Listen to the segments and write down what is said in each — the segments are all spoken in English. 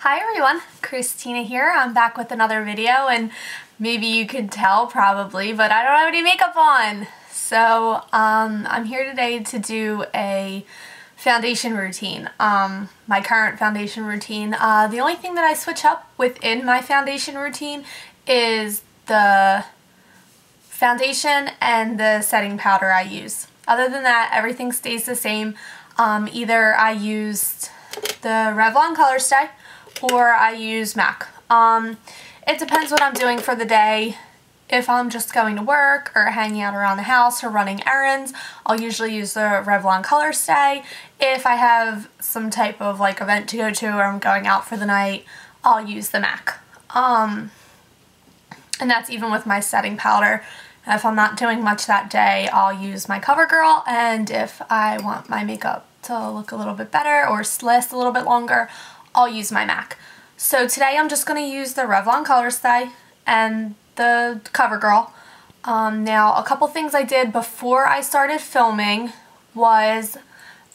Hi everyone, Christina here. I'm back with another video, and maybe you could tell probably, but I don't have any makeup on. So I'm here today to do a foundation routine, my current foundation routine. The only thing that I switch up within my foundation routine is the foundation and the setting powder I use. Other than that, everything stays the same. Either I used the Revlon Color Stay or I use MAC. It depends what I'm doing for the day. If I'm just going to work or hanging out around the house or running errands, I'll usually use the Revlon Color Stay. If I have some type of like event to go to or I'm going out for the night, I'll use the MAC. And that's even with my setting powder. If I'm not doing much that day, I'll use my CoverGirl, and if I want my makeup to look a little bit better or last a little bit longer, I'll use my MAC. So today I'm just going to use the Revlon Color Stay and the CoverGirl. Now, a couple things I did before I started filming was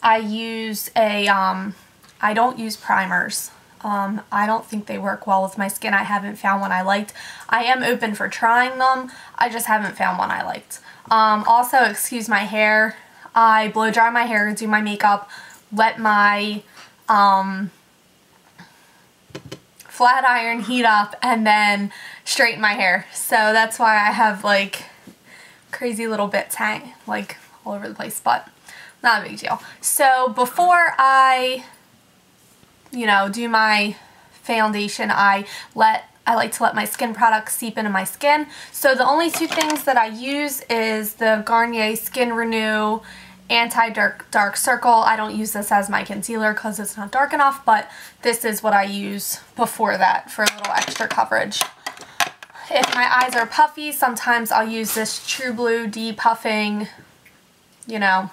I use a, I don't use primers. I don't think they work well with my skin. I haven't found one I liked. I am open for trying them. I just haven't found one I liked. Also, excuse my hair. I blow dry my hair, do my makeup, let my flat iron heat up, and then straighten my hair. So that's why I have like crazy little bits hang like all over the place, but not a big deal. So before I do my foundation, I like to let my skin products seep into my skin. So the only two things that I use is the Garnier Skin Renew Anti-Dark Circle. I don't use this as my concealer because it's not dark enough, but this is what I use before that for a little extra coverage. If my eyes are puffy, sometimes I'll use this True Blue Depuffing, gel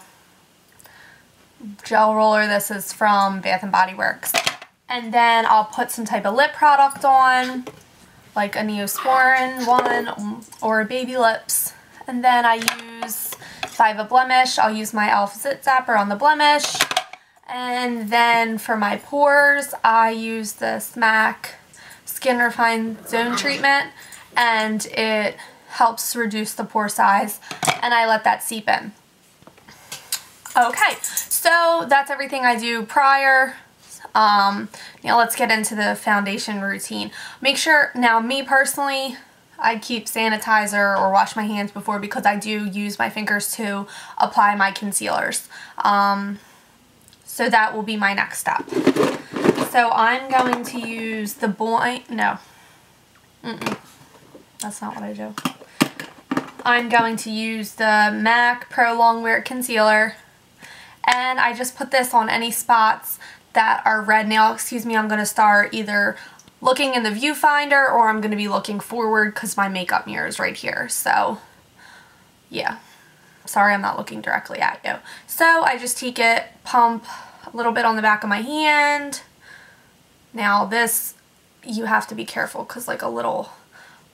roller. This is from Bath & Body Works. And then I'll put some type of lip product on, like a Neosporin one or Baby Lips. And then I use, if I have a blemish, I'll use my e.l.f. Zit Zapper on the blemish. And then for my pores, I use this MAC Skin Refine Zone Treatment, and it helps reduce the pore size, and I let that seep in. Okay, so that's everything I do prior. Now let's get into the foundation routine. Make sure, now me personally, I keep sanitizer or wash my hands before because I do use my fingers to apply my concealers. So that will be my next step. So I'm going to use the boing, no, that's not what I do. I'm going to use the MAC Pro Longwear Concealer, and I just put this on any spots that are red. Now, excuse me, I'm going to start either looking in the viewfinder or I'm going to be looking forward because my makeup mirror is right here. So, yeah. Sorry, I'm not looking directly at you. So, I just take it, pump a little bit on the back of my hand. Now, this, you have to be careful because like a little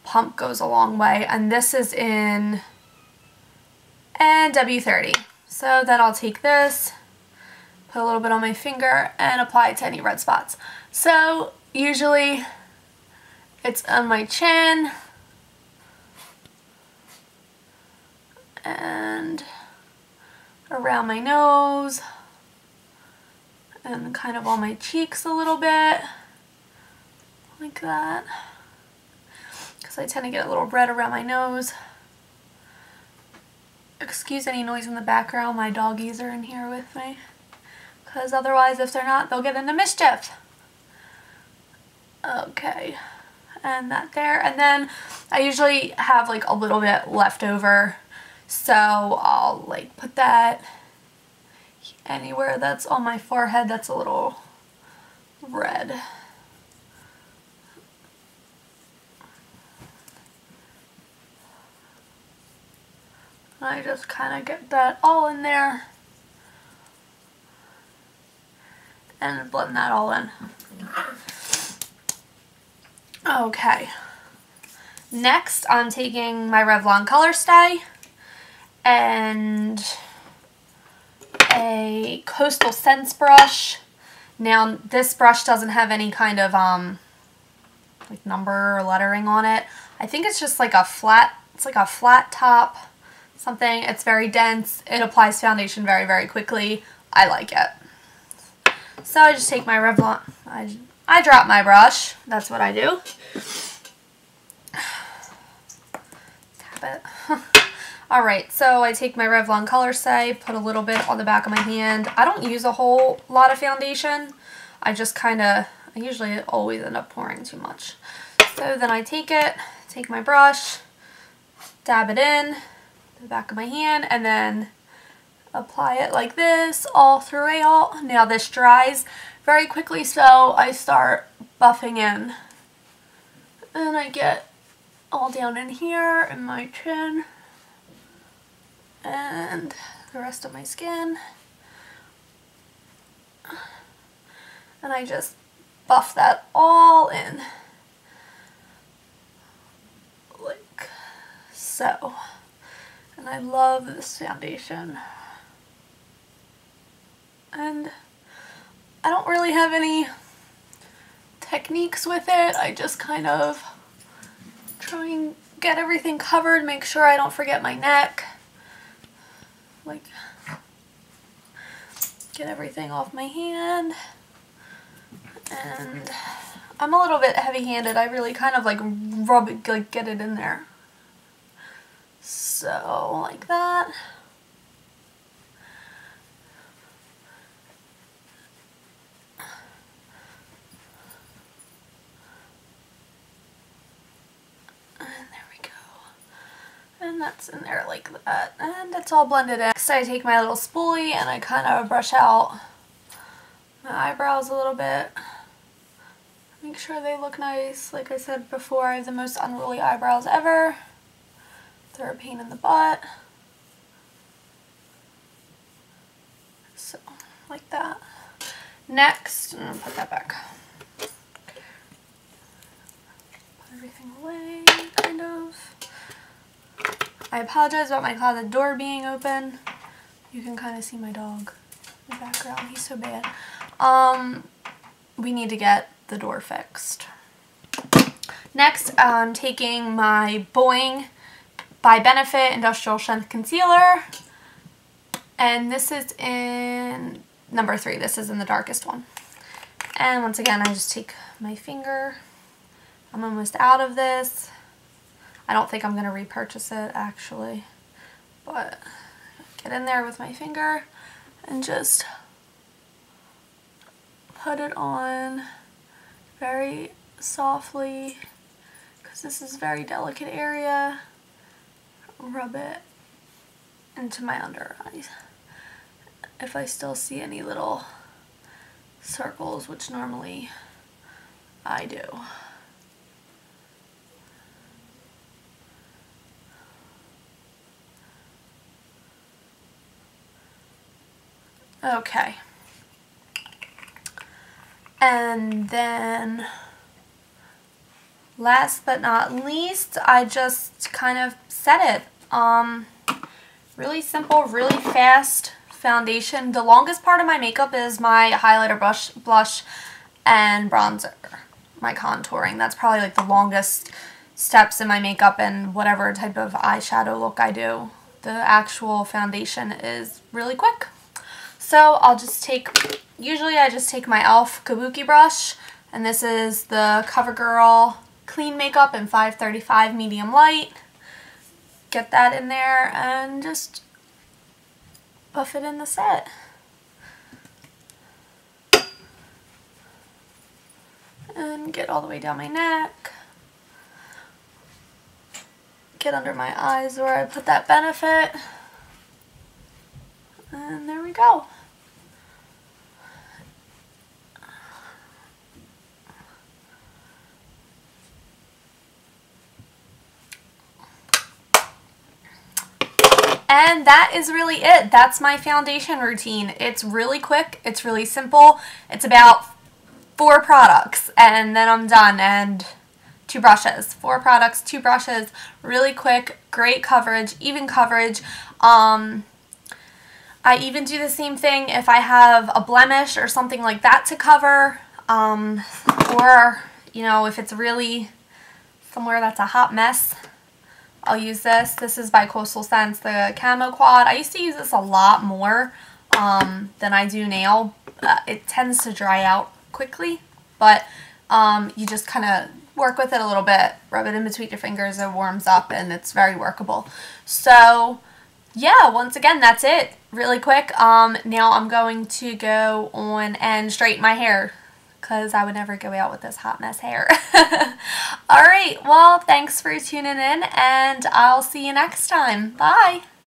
pump goes a long way. And this is in W30. So, then I'll take this, put a little bit on my finger, and apply it to any red spots. So usually it's on my chin and around my nose and kind of on my cheeks a little bit, like that, because I tend to get a little red around my nose. Excuse any noise in the background, my doggies are in here with me. Because otherwise, if they're not, they'll get into mischief. Okay, and that there. And then I usually have like a little bit left over, so I'll like put that anywhere that's on my forehead that's a little red. I just kind of get that all in there and blend that all in. Okay. Next, I'm taking my Revlon Color Stay and a Coastal Scents brush. Now this brush doesn't have any kind of like number or lettering on it. I think it's just like a flat, it's like a flat top something. It's very dense. It applies foundation very, very quickly. I like it. So I just take my Revlon, I drop my brush. That's what I do. Tap it. Alright, so I take my Revlon Color Stay, put a little bit on the back of my hand. I don't use a whole lot of foundation. I just I usually always end up pouring too much. So then I take my brush, dab it in the back of my hand, and then apply it like this all throughout. Now this dries very quickly, so I start buffing in. And I get all down in here in my chin and the rest of my skin. And I just buff that all in. Like so. And I love this foundation. And I don't really have any techniques with it. I just kind of try and get everything covered, make sure I don't forget my neck. Like, get everything off my hand. And I'm a little bit heavy-handed. I really kind of like rub it, like get it in there. So, like that. And that's in there like that. And it's all blended in. Next I take my little spoolie and I kind of brush out my eyebrows a little bit. Make sure they look nice. Like I said before, I have the most unruly eyebrows ever. They're a pain in the butt. So, like that. Next, I'm going to put that back. Put everything away, kind of. I apologize about my closet door being open. You can kind of see my dog in the background. He's so bad. We need to get the door fixed. Next, I'm taking my Boing by Benefit Industrial Strength Concealer. And this is in number 3. This is in the darkest one. And once again, I just take my finger. I'm almost out of this. I don't think I'm going to repurchase it, actually, but get in there with my finger and just put it on very softly, because this is a very delicate area. Rub it into my under eyes. If I still see any little circles, which normally I do. Okay, and then last but not least, I just kind of set it. Really simple, really fast foundation. The longest part of my makeup is my highlighter, blush, and bronzer, my contouring. That's probably like the longest steps in my makeup and whatever type of eyeshadow look I do. The actual foundation is really quick. So I'll just usually I just take my e.l.f. Kabuki brush, and this is the CoverGirl Clean Makeup in 535 medium light. Get that in there and just buff it in the set. And get all the way down my neck. Get under my eyes where I put that Benefit. And there we go. And that is really it. That's my foundation routine. It's really quick. It's really simple. It's about 4 products and then I'm done, and 2 brushes. 4 products, 2 brushes, really quick, great coverage, even coverage. I even do the same thing if I have a blemish or something like that to cover, or, you know, if it's really somewhere that's a hot mess, I'll use this. This is by Coastal Scents, the Camo Quad. I used to use this a lot more than I do now. It tends to dry out quickly, but you just kind of work with it a little bit, rub it in between your fingers, it warms up, and it's very workable. So yeah, once again, that's it. Really quick. Now I'm going to go on and straighten my hair because I would never go out with this hot mess hair. Alright, well, thanks for tuning in, and I'll see you next time. Bye!